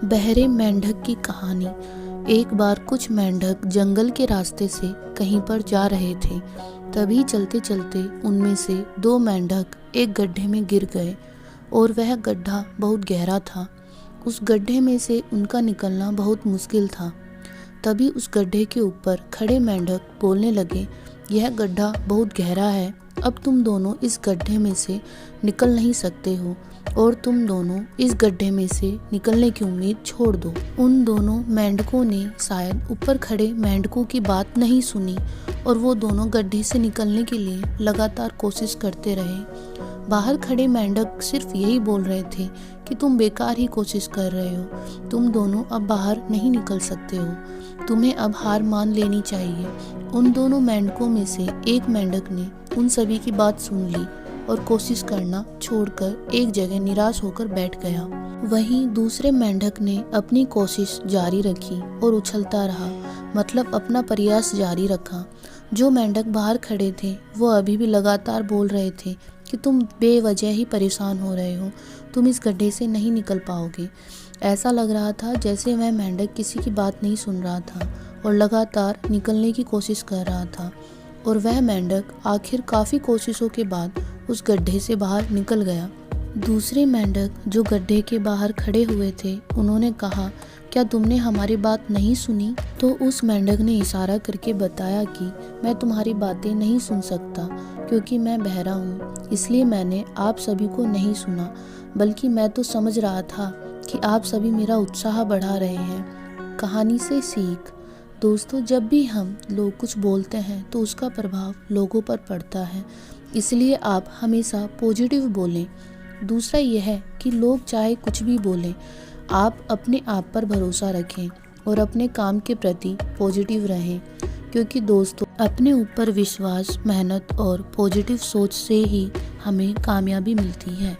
बहरे मेंढक की कहानी। एक बार कुछ मेंढक जंगल के रास्ते से कहीं पर जा रहे थे। तभी चलते चलते उनमें से दो मेंढक एक गड्ढे में गिर गए और वह गड्ढा बहुत गहरा था। उस गड्ढे में से उनका निकलना बहुत मुश्किल था। तभी उस गड्ढे के ऊपर खड़े मेंढक बोलने लगे, यह गड्ढा बहुत गहरा है, अब तुम दोनों इस गड्ढे में से निकल नहीं सकते हो और तुम दोनों इस गड्ढे में से निकलने की उम्मीद छोड़ दो। उन दोनों मेंढकों ने शायद ऊपर खड़े मेंढकों की बात नहीं सुनी और वो दोनों गड्ढे से निकलने के लिए लगातार कोशिश करते रहे। बाहर खड़े मेंढक सिर्फ यही बोल रहे थे कि तुम बेकार ही कोशिश कर रहे हो, तुम दोनों अब बाहर नहीं निकल सकते हो, तुम्हें अब हार मान लेनी चाहिए। उन दोनों मेंढकों में से एक मेंढक ने उन सभी की बात सुन ली और कोशिश करना छोड़कर एक जगह निराश होकर बैठ गया। वहीं दूसरे मेंढक ने अपनी कोशिश जारी रखी और उछलता रहा, मतलब अपना प्रयास जारी रखा। जो मेंढक बाहर खड़े थे वो अभी भी लगातार बोल रहे थे कि तुम बेवजह ही परेशान हो रहे हो, तुम इस गड्ढे से नहीं निकल पाओगे। ऐसा लग रहा था जैसे वह मेंढक किसी की बात नहीं सुन रहा था और लगातार निकलने की कोशिश कर रहा था। और वह मेंढक आखिर काफ़ी कोशिशों के बाद उस गड्ढे से बाहर निकल गया। दूसरे मेंढक जो गड्ढे के बाहर खड़े हुए थे, उन्होंने कहा, क्या तुमने हमारी बात नहीं सुनी? तो उस मेंढक ने इशारा करके बताया कि मैं तुम्हारी बातें नहीं सुन सकता क्योंकि मैं बहरा हूँ, इसलिए मैंने आप सभी को नहीं सुना, बल्कि मैं तो समझ रहा था कि आप सभी मेरा उत्साह बढ़ा रहे हैं। कहानी से सीख। दोस्तों, जब भी हम लोग कुछ बोलते हैं तो उसका प्रभाव लोगों पर पड़ता है, इसलिए आप हमेशा पॉजिटिव बोलें। दूसरा यह है कि लोग चाहे कुछ भी बोलें, आप अपने आप पर भरोसा रखें और अपने काम के प्रति पॉजिटिव रहें, क्योंकि दोस्तों अपने ऊपर विश्वास, मेहनत और पॉजिटिव सोच से ही हमें कामयाबी मिलती है।